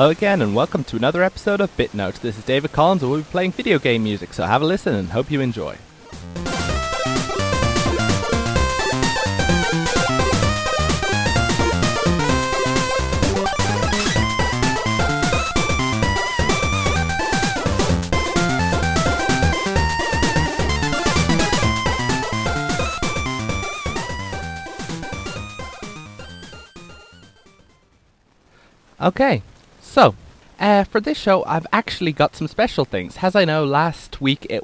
Hello again and welcome to another episode of BitNote. This is David Collins and we'll be playing video game music, so have a listen and hope you enjoy. Okay, so for this show I've actually got some special things. As I know, last week I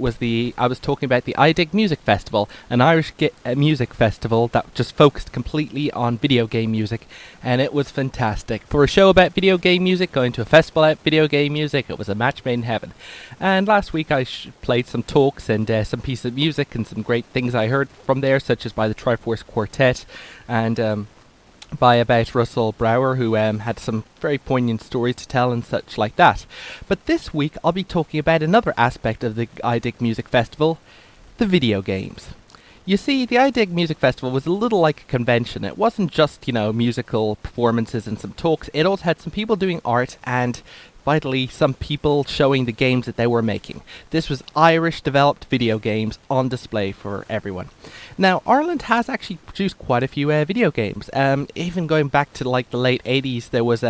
was talking about the iDIG Music Festival, an Irish music festival that just focused completely on video game music, and it was fantastic. For a show about video game music, going to a festival about video game music, it was a match made in heaven. And last week I played some talks and some pieces of music and some great things I heard from there, such as by the Triforce Quartet and by about Russell Brower, who had some very poignant stories to tell and such like that. But this week I'll be talking about another aspect of the iDIG Music Festival, the video games. You see, the iDIG Music Festival was a little like a convention. It wasn't just, musical performances and some talks. It also had some people doing art and, vitally, some people showing the games that they were making. This was Irish-developed video games on display for everyone. Now, Ireland has actually produced quite a few video games. Even going back to like the late 80s, there was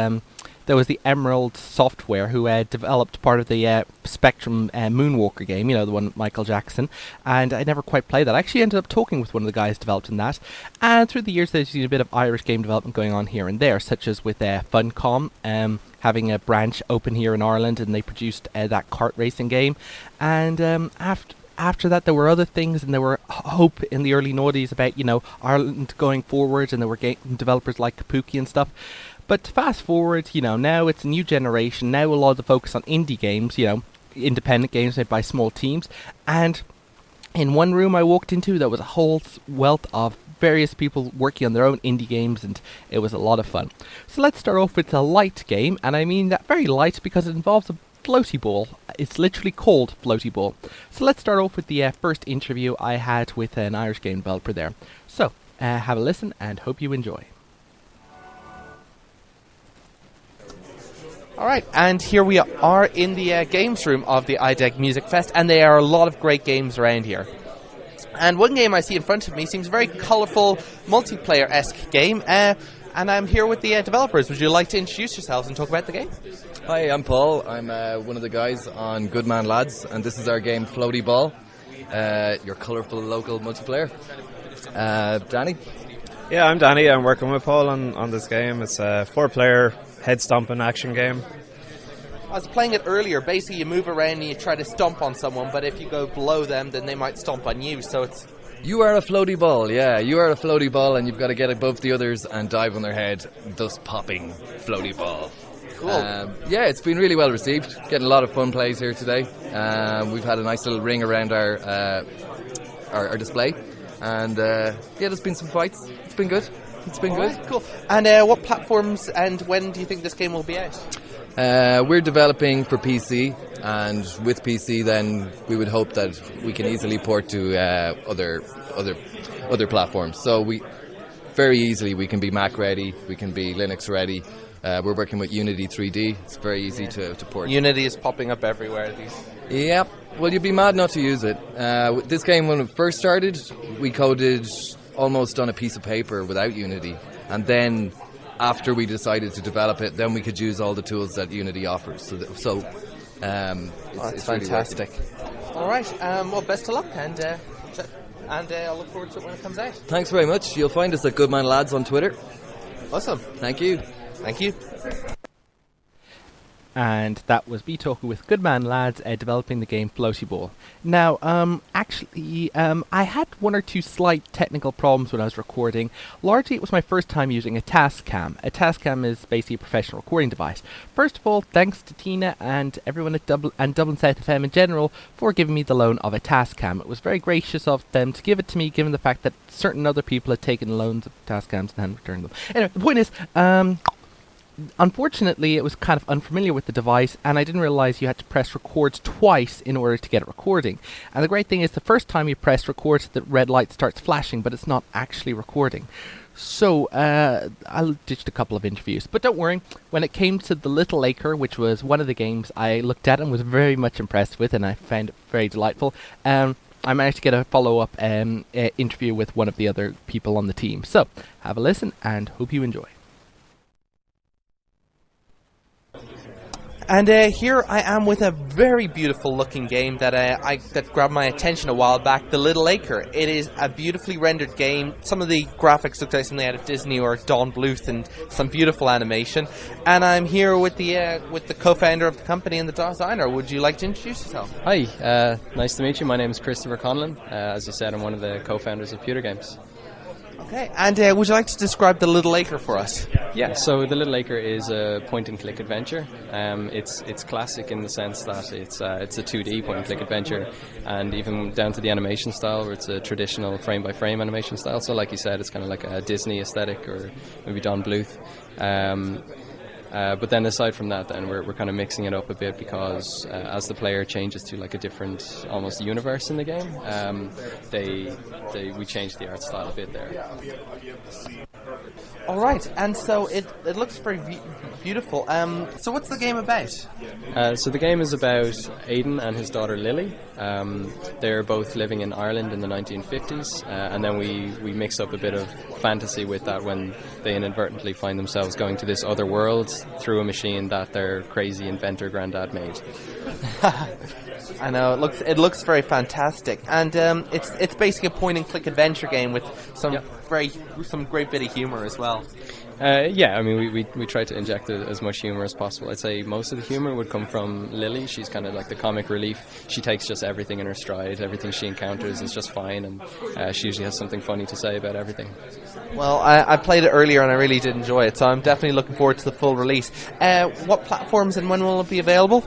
the Emerald Software who developed part of the Spectrum Moonwalker game, the one with Michael Jackson, and I never quite played that. I actually ended up talking with one of the guys developed in that, and through the years there's been a bit of Irish game development going on here and there, such as with Funcom, having a branch open here in Ireland, and they produced that kart racing game, and after that, there were other things, and there were hope in the early noughties about, Ireland going forward, and there were game developers like Kapuki and stuff. But fast forward, now it's a new generation. Now a lot of the focus on indie games, independent games made by small teams. And in one room I walked into, there was a whole wealth of various people working on their own indie games, and it was a lot of fun. So let's start off with a light game, and I mean that very light because it involves a Floaty Ball. It's literally called Floaty Ball. So let's start off with the first interview I had with an Irish game developer there. So have a listen and hope you enjoy. Alright, and here we are in the games room of the iDIG Music Fest, and there are a lot of great games around here. And one game I see in front of me seems a very colourful, multiplayer-esque game, and I'm here with the developers. Would you like to introduce yourselves and talk about the game? Hi, I'm Paul. I'm one of the guys on Good Man Lads, and this is our game Floaty Ball, your colourful local multiplayer. Danny? Yeah, I'm Danny. I'm working with Paul on this game. It's a 4-player head-stomping action game. I was playing it earlier. Basically, you move around and you try to stomp on someone, but if you go below them, then they might stomp on you, so it's... You are a floaty ball, yeah. You are a floaty ball, and you've got to get above the others and dive on their head, thus popping floaty ball. Cool. Yeah, it's been really well received. Getting a lot of fun plays here today. We've had a nice little ring around our display, and there's been some fights. It's been good. It's been good. Right, cool. And what platforms and when do you think this game will be out? We're developing for PC, and with PC then we would hope that we can easily port to other platforms. So we very easily we can be Mac ready, we can be Linux ready. We're working with Unity 3D. It's very easy to port. Unity is popping up everywhere. Yep. Well, you'd be mad not to use it. This game, when it first started, we coded almost on a piece of paper without Unity, and then after we decided to develop it, then we could use all the tools that Unity offers. It's fantastic. Really all right. Well, best of luck, and I'll look forward to it when it comes out. Thanks very much. You'll find us at Goodman Lads on Twitter. Awesome. Thank you. Thank you. And that was me talking with Goodman Lads developing the game Floaty Ball. Now, I had one or two slight technical problems when I was recording. Largely, it was my first time using a Tascam. A Tascam is basically a professional recording device. First of all, thanks to Tina and everyone at Dublin South FM in general for giving me the loan of a Tascam. It was very gracious of them to give it to me, given the fact that certain other people had taken loans of Tascams and hadn't returned them. Anyway, the point is, unfortunately, it was kind of unfamiliar with the device, and I didn't realize you had to press record twice in order to get it recording. And the great thing is, the first time you press record, the red light starts flashing, but it's not actually recording. So, I ditched a couple of interviews, but don't worry. When it came to the Little Acre, which was one of the games I looked at and was very much impressed with, and I found it very delightful, I managed to get a follow-up interview with one of the other people on the team. So, have a listen, and hope you enjoy. And here I am with a very beautiful looking game that that grabbed my attention a while back, The Little Acre. It is a beautifully rendered game. Some of the graphics look like something out of Disney or Don Bluth, and some beautiful animation. And I'm here with the co-founder of the company and the designer. Would you like to introduce yourself? Hi, nice to meet you. My name is Christopher Conlan. As you said, I'm one of the co-founders of Pewter Games. Okay, and would you like to describe The Little Acre for us? Yeah, so The Little Acre is a point-and-click adventure. It's classic in the sense that it's a 2D point-and-click adventure, and even down to the animation style, where it's a traditional frame-by-frame animation style. So, like you said, it's kind of like a Disney aesthetic, or maybe Don Bluth. But then aside from that, then we're kind of mixing it up a bit, because as the player changes to like a different almost universe in the game, we change the art style a bit there. All right, and so it looks very beautiful. So what's the game about? So the game is about Aidan and his daughter Lily. They're both living in Ireland in the 1950s, and then we mix up a bit of fantasy with that when they inadvertently find themselves going to this other world through a machine that their crazy inventor granddad made. I know, it looks very fantastic, and it's basically a point-and-click adventure game with some great bit of humour as well. Yeah, I mean, we try to inject as much humour as possible. I'd say most of the humour would come from Lily. She's kind of like the comic relief. She takes just everything in her stride. Everything she encounters is just fine, and she usually has something funny to say about everything. Well, I played it earlier and I really did enjoy it, so I'm definitely looking forward to the full release. What platforms and when will it be available?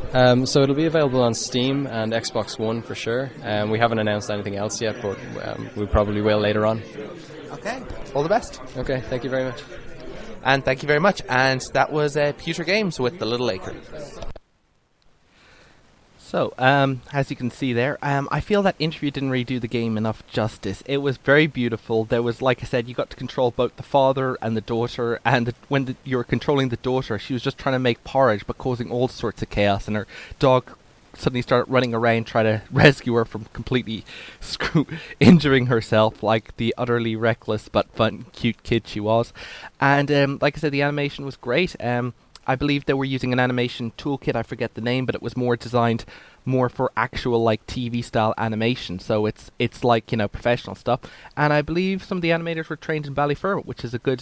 So it'll be available on Steam and Xbox One for sure. We haven't announced anything else yet, but we probably will later on. Okay, all the best. Okay, thank you very much. And thank you very much. And that was Pewter Games with The Little Acre. So, as you can see there, I feel that interview didn't really do the game enough justice. It was very beautiful. There was, like I said, you got to control both the father and the daughter, and when you were controlling the daughter, she was just trying to make porridge but causing all sorts of chaos, and her dog suddenly started running around trying to rescue her from completely injuring herself like the utterly reckless but fun, cute kid she was. And like I said, the animation was great. I believe they were using an animation toolkit, I forget the name, but it was designed more for actual like TV style animation, so it's like, you know, professional stuff. And I believe some of the animators were trained in Ballyfermot, which is a good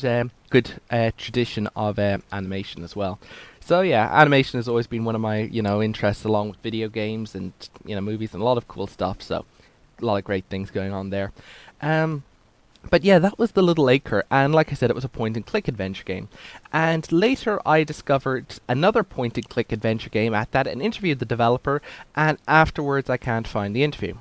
tradition of animation as well. So yeah, animation has always been one of my, you know, interests, along with video games and, you know, movies and a lot of cool stuff. So a lot of great things going on there. But yeah, that was The Little Acre, and like I said, it was a point-and-click adventure game. And later I discovered another point-and-click adventure game at that and interviewed the developer, and afterwards I can't find the interview.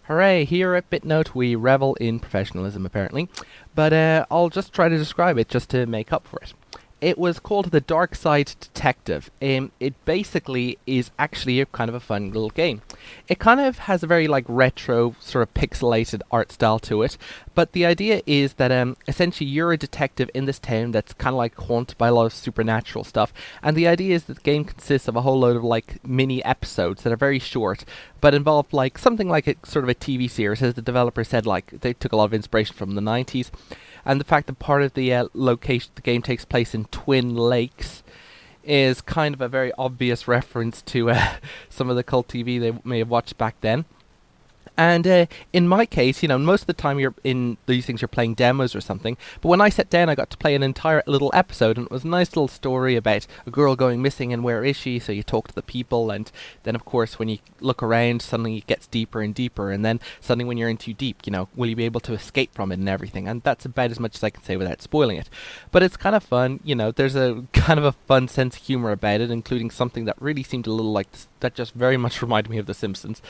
Hooray, here at BitNote we revel in professionalism apparently, but I'll just try to describe it just to make up for it. It was called the Darkside Detective. It basically is actually a kind of a fun little game. It kind of has a very like retro sort of pixelated art style to it, but the idea is that essentially you're a detective in this town that's kind of like haunted by a lot of supernatural stuff, and the idea is that the game consists of a whole load of like mini episodes that are very short, but involve like something like a sort of a TV series, as the developer said, like they took a lot of inspiration from the 90s. And the fact that part of the location the game takes place in Twin Lakes is kind of a very obvious reference to some of the cult TV they may have watched back then. And in my case, you know, most of the time you're in these things, you're playing demos or something. But when I sat down, I got to play an entire little episode, and it was a nice little story about a girl going missing and where is she. So you talk to the people, and then of course when you look around, suddenly it gets deeper and deeper, and then suddenly when you're in too deep, you know, will you be able to escape from it and everything? And that's about as much as I can say without spoiling it. But it's kind of fun, you know. There's a kind of a fun sense of humor about it, including something that really seemed a little like that just very much reminded me of The Simpsons,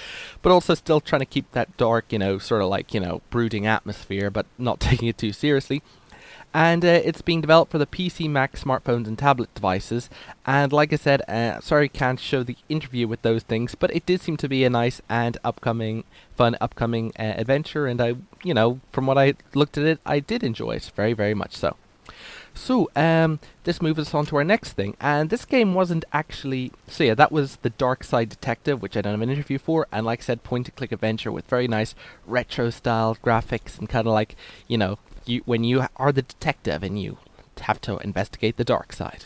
but also still trying to keep that dark, you know, sort of like, you know, brooding atmosphere, but not taking it too seriously. And it's being developed for the PC, Mac, smartphones, and tablet devices. And like I said, sorry I can't show the interview with those things, but it did seem to be a nice and fun upcoming adventure. And I, from what I looked at it, I did enjoy it very, very much so. So, this moves us on to our next thing, and this game wasn't actually... So yeah, that was the Darkside Detective, which I done an interview for, and like I said, point-and-click adventure with very nice retro-style graphics, and kind of like, when you are the detective and you have to investigate the dark side.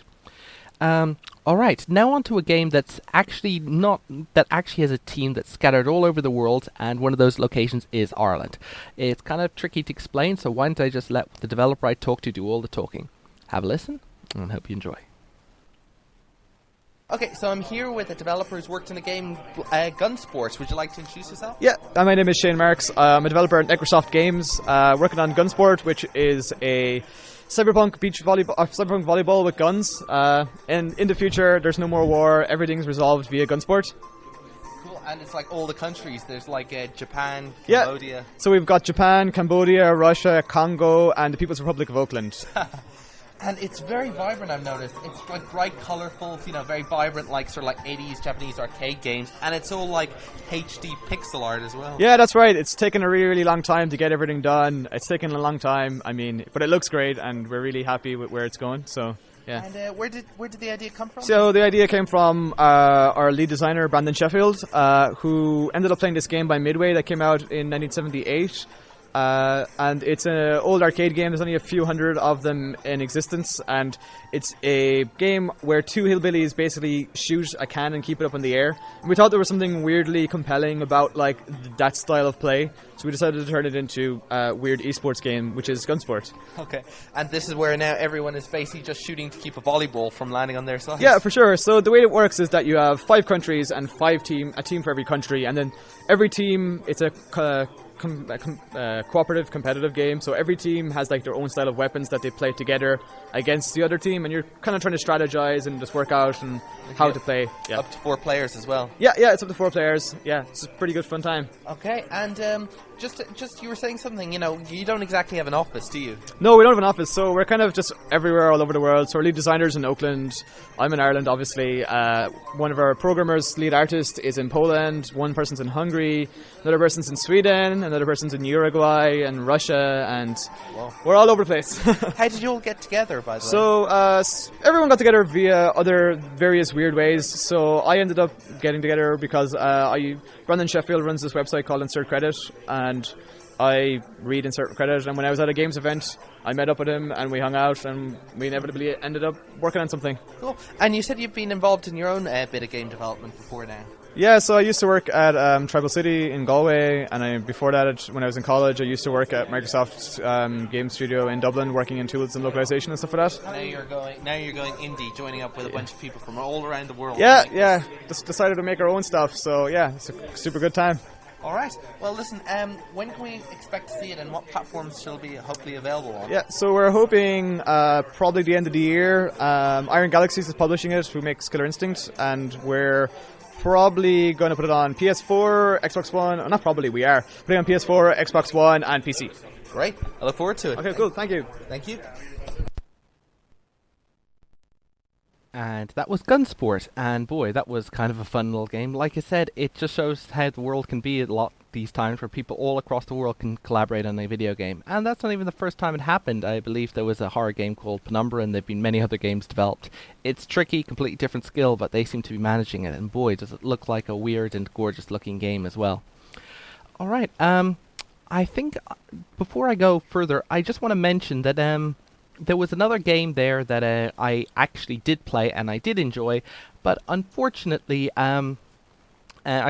Alright, now on to a game that actually has a team that's scattered all over the world, and one of those locations is Ireland. It's kind of tricky to explain, so why don't I just let the developer I talk to do all the talking. Have a listen, and hope you enjoy. Okay, so I'm here with a developer who's worked in the game Gunsport. Would you like to introduce yourself? Yeah, my name is Shane Marks. I'm a developer at Necrosoft Games, working on Gunsport, which is a cyberpunk volleyball with guns. And in the future, there's no more war. Everything's resolved via Gunsport. Cool, and it's like all the countries. There's like Japan, Cambodia. Yeah. So we've got Japan, Cambodia, Russia, Congo, and the People's Republic of Oakland. And it's very vibrant, I've noticed. It's like bright, colourful, very vibrant, like sort of like 80s Japanese arcade games. And it's all like HD pixel art as well. Yeah, that's right. It's taken a really, really long time to get everything done. It's taken a long time, but it looks great, and we're really happy with where it's going, so... Yeah. And where did the idea come from? So the idea came from our lead designer, Brandon Sheffield, who ended up playing this game by Midway that came out in 1978. And it's an old arcade game. There's only a few hundred of them in existence, and it's a game where two hillbillies basically shoot a can and keep it up in the air. And we thought there was something weirdly compelling about that style of play, so we decided to turn it into a weird esports game, which is Gunsport. Okay, and this is where now everyone is basically just shooting to keep a volleyball from landing on their side? Yeah, for sure. So the way it works is that you have 5 countries and a team for every country, and then every team, it's a cooperative competitive game, so every team has their own style of weapons that they play together against the other team, and you're kind of trying to strategize and just work out and how to play. Yeah. Up to 4 players as well. Yeah, it's up to 4 players. Yeah, it's a pretty good fun time. Okay, and just you were saying something, you don't exactly have an office, do you? No, we don't have an office, so we're kind of just everywhere all over the world. So our lead designer's in Oakland, I'm in Ireland obviously, one of our programmers, lead artist, is in Poland, one person's in Hungary, another person's in Sweden, another person's in Uruguay and Russia, and we're all over the place. How did you all get together, by the way? So everyone got together via other various weird ways. So I ended up getting together because Brandon Sheffield runs this website called Insert Credit, and I read Insert Credit, and when I was at a games event, I met up with him and we hung out, and we inevitably ended up working on something. Cool. And you said you've been involved in your own bit of game development before now. Yeah, so I used to work at Tribal City in Galway, and before that, when I was in college, I used to work at Microsoft Game Studio in Dublin, working in tools and localization and stuff like that. Now you're going indie, joining up with a bunch of people from all around the world. Yeah. Just decided to make our own stuff, so yeah, it's a super good time. All right. Well, listen, when can we expect to see it, and what platforms shall be hopefully available on? Yeah, so we're hoping probably the end of the year. Iron Galaxies is publishing it, who makes Killer Instinct, and we're probably going to put it on PS4, Xbox One. Not probably, we are putting it on PS4, Xbox One, and PC. Great. I look forward to it. Okay, cool. Thank you. Thank you. And that was Gunsport, and boy, that was kind of a fun little game. Like I said, it just shows how the world can be a lot these times, where people all across the world can collaborate on a video game. And that's not even the first time it happened. I believe there was a horror game called Penumbra, and there have been many other games developed. It's tricky, completely different skill, but they seem to be managing it, and boy, does it look like a weird and gorgeous looking game as well. Alright, I think before I go further, I just want to mention that there was another game there that I actually did play and I did enjoy, but unfortunately I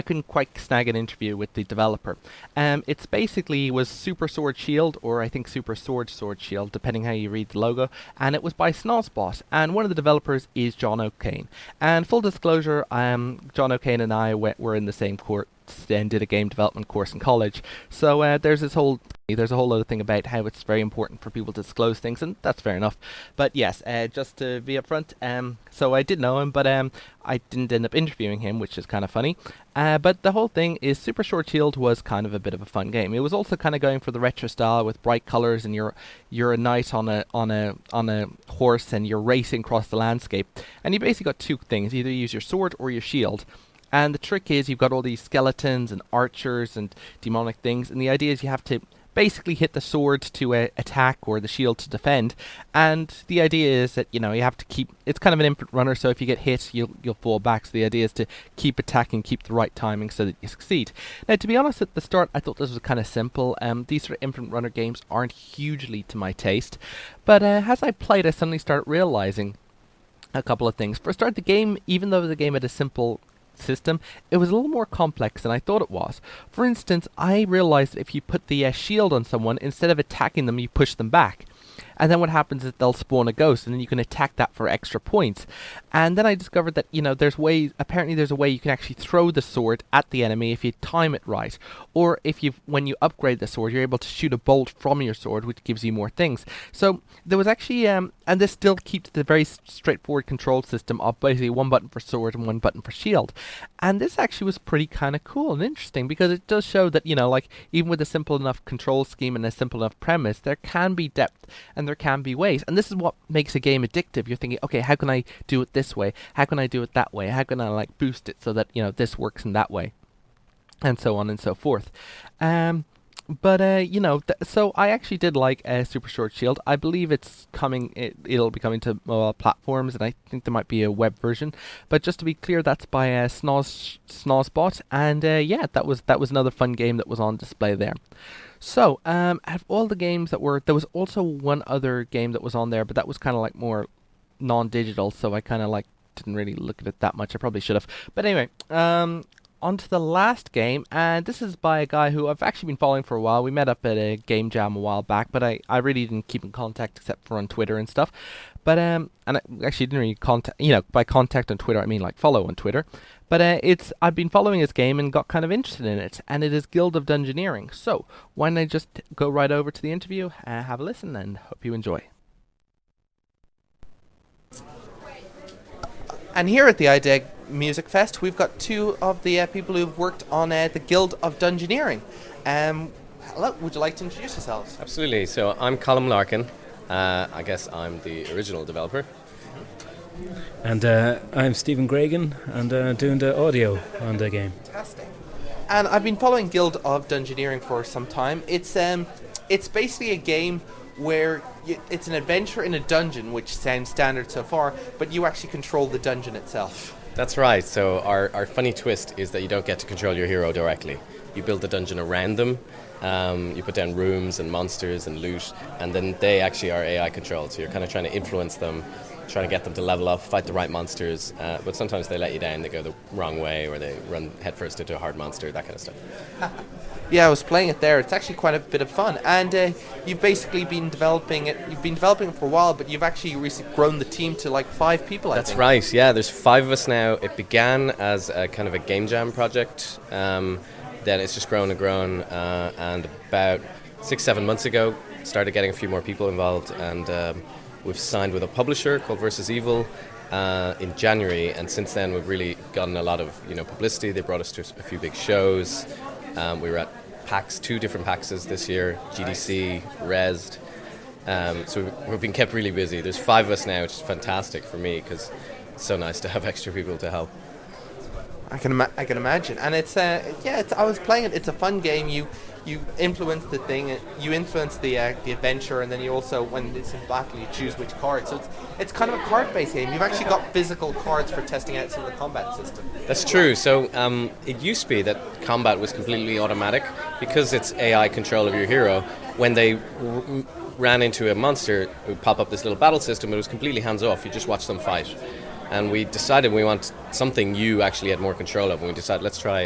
couldn't quite snag an interview with the developer. It's basically was Super Sword Shield, or I think Super Sword Shield, depending how you read the logo, and it was by Snozbot, and one of the developers is John O'Kane. And full disclosure, John O'Kane and I were in the same and did a game development course in college. So there's a whole other thing about how it's very important for people to disclose things, and that's fair enough. But yes, just to be upfront, so I did know him, but I didn't end up interviewing him, which is kind of funny. But the whole thing is Super Short Shield was kind of a bit of a fun game. It was also kind of going for the retro style with bright colors, and you're a knight on a horse, and you're racing across the landscape. And you basically got two things: either use your sword or your shield. And the trick is you've got all these skeletons and archers and demonic things, and the idea is you have to basically hit the sword to attack or the shield to defend. And the idea is that, you have to keep, it's kind of an infinite runner, so if you get hit, you'll fall back. So the idea is to keep attacking, keep the right timing so that you succeed. Now, to be honest, at the start, I thought this was kind of simple. These sort of infinite runner games aren't hugely to my taste. But as I played, I suddenly started realizing a couple of things. For a start, the game, even though the game had a simple system, it was a little more complex than I thought it was. For instance, I realized that if you put the shield on someone, instead of attacking them, you push them back. And then what happens is they'll spawn a ghost, and then you can attack that for extra points. And then I discovered that, apparently there's a way you can actually throw the sword at the enemy if you time it right. Or when you upgrade the sword, you're able to shoot a bolt from your sword, which gives you more things. So there was actually, and this still keeps the very straightforward control system of basically one button for sword and one button for shield. And this actually was pretty kind of cool and interesting, because it does show that, even with a simple enough control scheme and a simple enough premise, there can be depth and there can be ways. And this is what makes a game addictive. You're thinking, okay, how can I do it this way? How can I do it that way? How can I boost it so that, this works in that way? And so on and so forth. So I actually did like Super Short Shield. I believe it's coming. It'll be coming to mobile platforms, and I think there might be a web version. But just to be clear, that's by Snozbot, and that was another fun game that was on display there. So out of all the games there was also one other game that was on there, but that was kind of more non-digital, so I kind of didn't really look at it that much. I probably should have. But anyway, on to the last game, and this is by a guy who I've actually been following for a while. We met up at a game jam a while back, but I really didn't keep in contact except for on Twitter and stuff. But and I actually didn't really contact, by contact on Twitter, I mean follow on Twitter. But I've been following his game and got kind of interested in it, and it is Guild of Dungeoneering. So why don't I just go right over to the interview, have a listen, and hope you enjoy. And here at the iDIG Music Fest, we've got two of the people who've worked on the Guild of Dungeoneering. Hello, would you like to introduce yourselves? Absolutely. So I'm Colm Larkin. I guess I'm the original developer. And I'm Stephen Gregan, and doing the audio on the game. Fantastic. And I've been following Guild of Dungeoneering for some time. It's basically a game where it's an adventure in a dungeon, which sounds standard so far, but you actually control the dungeon itself. That's right. So our funny twist is that you don't get to control your hero directly. You build the dungeon around them. You put down rooms and monsters and loot, and then they actually are AI controlled. So you're kind of trying to influence them, trying to get them to level up, fight the right monsters, but sometimes they let you down, they go the wrong way, or they run headfirst into a hard monster, that kind of stuff. Yeah, I was playing it there. It's actually quite a bit of fun, and you've basically been developing it. You've been developing it for a while, but you've actually recently grown the team to 5 people, I think. That's right, yeah, there's 5 of us now. It began as a kind of a game jam project, then it's just grown and grown, and about 6-7 months ago, started getting a few more people involved, and we've signed with a publisher called Versus Evil in January, and since then we've really gotten a lot of publicity. They brought us to a few big shows. We were at PAX, 2 different PAXs this year, GDC, Rezzed. So we've been kept really busy. There's 5 of us now, which is fantastic for me because it's so nice to have extra people to help. I can imagine, and it's I was playing it. It's a fun game. You influence the thing, you influence the adventure, and then you also, when it's in battle, you choose which card. So it's kind of a card-based game. You've actually got physical cards for testing out some of the combat system. That's true. So it used to be that combat was completely automatic because it's AI control of your hero. When they ran into a monster, it would pop up this little battle system. It was completely hands-off. You just watch them fight. And we decided we want something you actually had more control of, and we decided let's try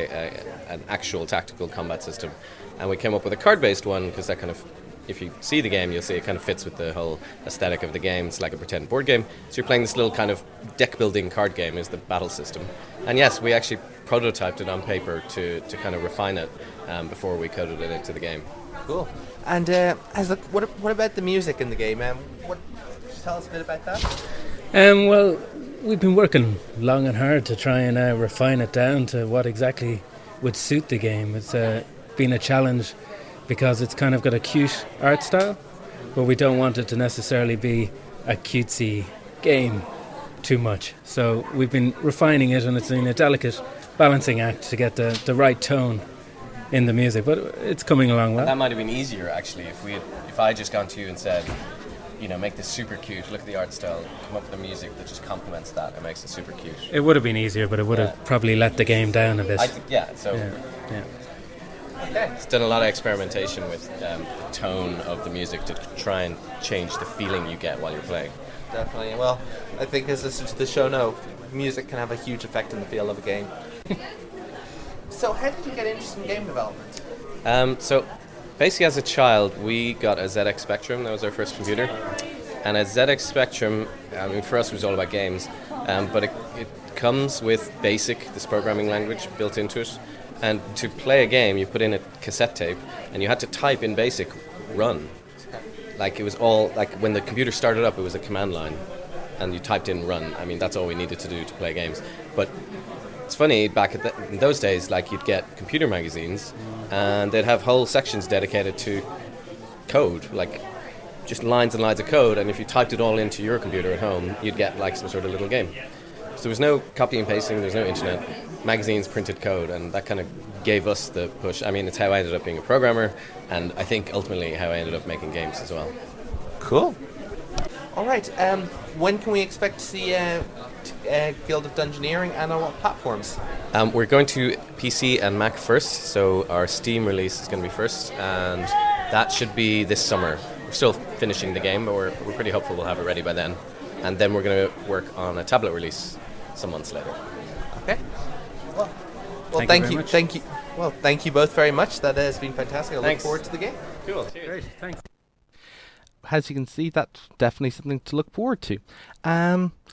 an actual tactical combat system. And we came up with a card-based one because that kind of if you see the game, you'll see it kind of fits with the whole aesthetic of the game. It's like a pretend board game. So you're playing this little kind of deck-building card game is the battle system. And yes, we actually prototyped it on paper to kind of refine it before we coded it into the game. Cool. And what about the music in the game? Just tell us a bit about that. Well, we've been working long and hard to try and refine it down to what exactly would suit the game. It's been a challenge because it's kind of got a cute art style, but we don't want it to necessarily be a cutesy game too much. So we've been refining it, and it's been a delicate balancing act to get the right tone in the music, but it's coming along well. That might have been easier actually if I just gone to you and said, make this super cute, look at the art style, come up with the music that just complements that and makes it super cute. It would have been easier, but it would have probably let the game down a bit. Yeah. Okay. It's done a lot of experimentation with the tone of the music to try and change the feeling you get while you're playing. Definitely. Well, I think as listeners to the show know, music can have a huge effect on the feel of a game. So how did you get interested in game development? So basically as a child, we got a ZX Spectrum. That was our first computer. And a ZX Spectrum, for us it was all about games, but it comes with BASIC, this programming language, built into it. And to play a game, you put in a cassette tape, and you had to type in BASIC, run. Like it was all, like when the computer started up, it was a command line, and you typed in run. I mean, that's all we needed to do to play games. But it's funny, back in those days, like you'd get computer magazines, and they'd have whole sections dedicated to code, like just lines and lines of code, and if you typed it all into your computer at home, you'd get like some sort of little game. So there was no copy and pasting, there was no internet. Magazines printed code, and that kind of gave us the push. I mean, it's how I ended up being a programmer, and I think ultimately how I ended up making games as well. Cool. All right. When can we expect to see Guild of Dungeoneering, and on what platforms? We're going to PC and Mac first, so our Steam release is going to be first, and that should be this summer. We're still finishing the game, but we're pretty hopeful we'll have it ready by then. And then we're going to work on a tablet release some months later. Okay. Well, thank you. Thank you. Well, thank you both very much. That has been fantastic. I look forward to the game. Cool. Great, thanks. As you can see, that's definitely something to look forward to.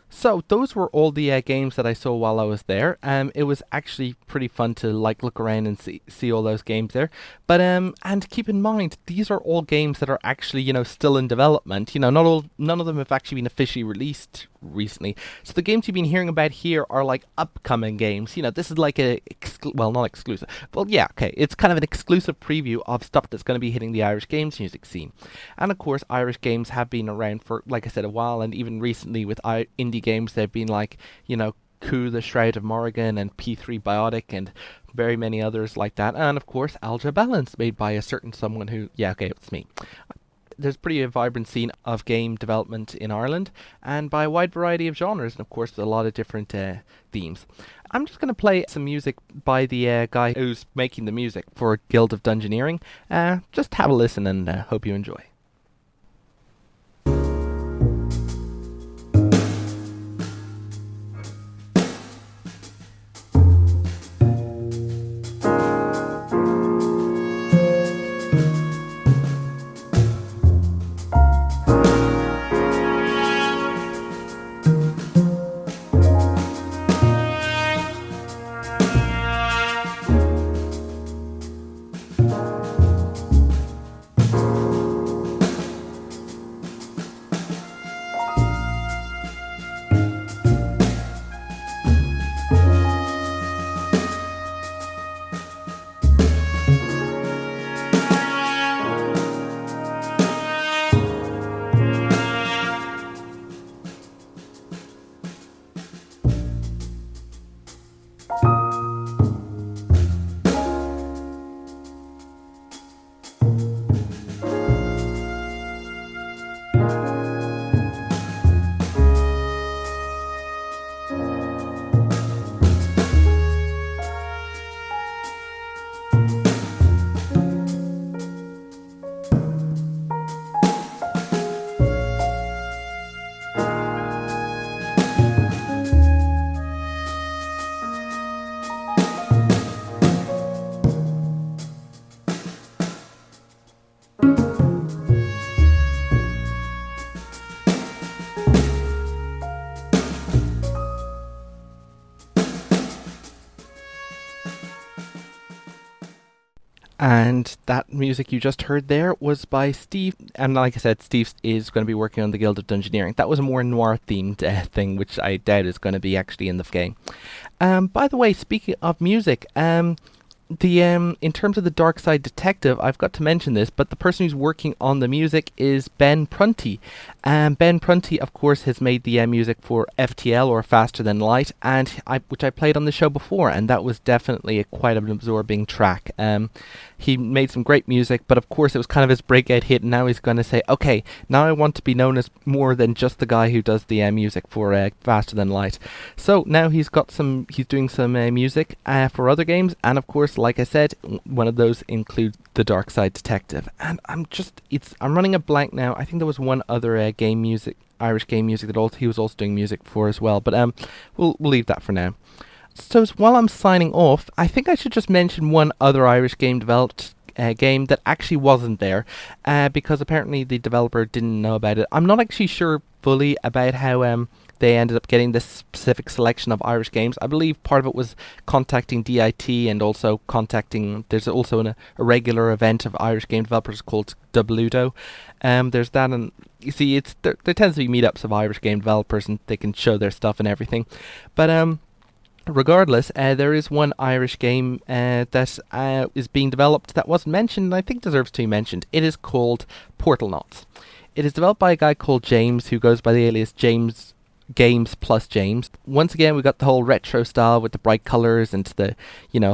So those were all the games that I saw while I was there. It was actually pretty fun to look around and see all those games there. But and keep in mind, these are all games that are actually still in development. None of them have actually been officially released recently. So the games you've been hearing about here are like upcoming games. This is like not exclusive. Well, yeah, okay. It's kind of an exclusive preview of stuff that's going to be hitting the Irish games music scene. And of course, Irish games have been around for, like I said, a while, and even recently with indie games, they've been Coup, the Shroud of Morrigan, and P3 Biotic, and very many others like that. And of course, Algebra Balance, made by a certain someone who, it's me. There's pretty a vibrant scene of game development in Ireland, and by a wide variety of genres, and of course with a lot of different themes. I'm just going to play some music by the guy who's making the music for Guild of Dungeoneering. Just have a listen, and hope you enjoy. And that music you just heard there was by Steve. And like I said, Steve is going to be working on the Guild of Dungeoneering. That was a more noir-themed thing, which I doubt is going to be actually in the game. By the way, speaking of music, in terms of the Darkside Detective, I've got to mention this, but the person who's working on the music is Ben Prunty. Ben Prunty, of course, has made the music for FTL, or Faster Than Light, which I played on the show before, and that was definitely quite an absorbing track. He made some great music, but of course it was kind of his breakout hit, and now he's going to say, okay, now I want to be known as more than just the guy who does the music for Faster Than Light. So now he's doing some music for other games, and of course, like I said, one of those includes the Darkside Detective. And I'm running a blank now. I think there was one other Irish game music that he was also doing music for as well, but we'll leave that for now. So while I'm signing off, I think I should just mention one other Irish game developed game that actually wasn't there, because apparently the developer didn't know about it. I'm not actually sure fully about how they ended up getting this specific selection of Irish games. I believe part of it was contacting DIT and also there's also a regular event of Irish game developers called Dubludo. There's that, and you see, there tends to be meetups of Irish game developers, and they can show their stuff and everything. But regardless, there is one Irish game that is being developed that wasn't mentioned, and I think deserves to be mentioned. It is called Portalnauts. It is developed by a guy called James, who goes by the alias James Games plus James. Once again, we got the whole retro style with the bright colors and the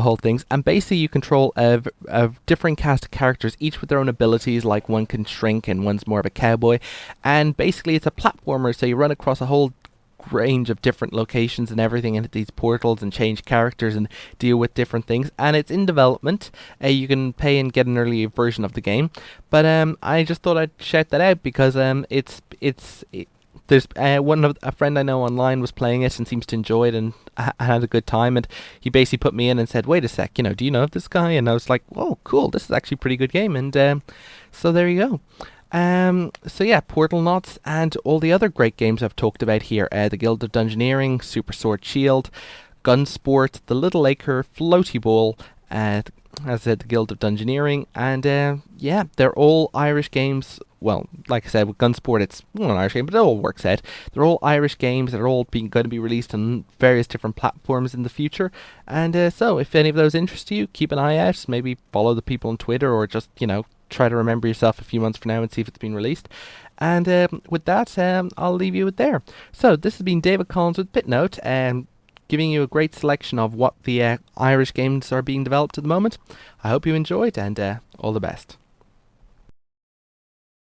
whole things, and basically you control a different cast of characters, each with their own abilities. Like one can shrink and one's more of a cowboy, and basically it's a platformer, so you run across a whole range of different locations and everything, and these portals, and change characters and deal with different things. And it's in development. You can pay and get an early version of the game, but I just thought I'd shout that out because there's a friend I know online was playing it and seems to enjoy it and had a good time, and he basically put me in and said, wait a sec, do you know of this guy? And I was like, oh cool, this is actually a pretty good game. And so there you go. So yeah, Portalnauts and all the other great games I've talked about here, the Guild of Dungeoneering, Super Sword Shield, Gunsport, the Little Acre, Floaty Ball, as I said, the Guild of Dungeoneering, and yeah, they're all Irish games. Well, like I said, with Gunsport, it's not an Irish game, but it all works out. They're all Irish games that are all going to be released on various different platforms in the future. And so, if any of those interest you, keep an eye out. Maybe follow the people on Twitter, or just, try to remember yourself a few months from now and see if it's been released. And with that, I'll leave you with there. So, this has been David Collins with BitNote, giving you a great selection of what the Irish games are being developed at the moment. I hope you enjoyed, and all the best.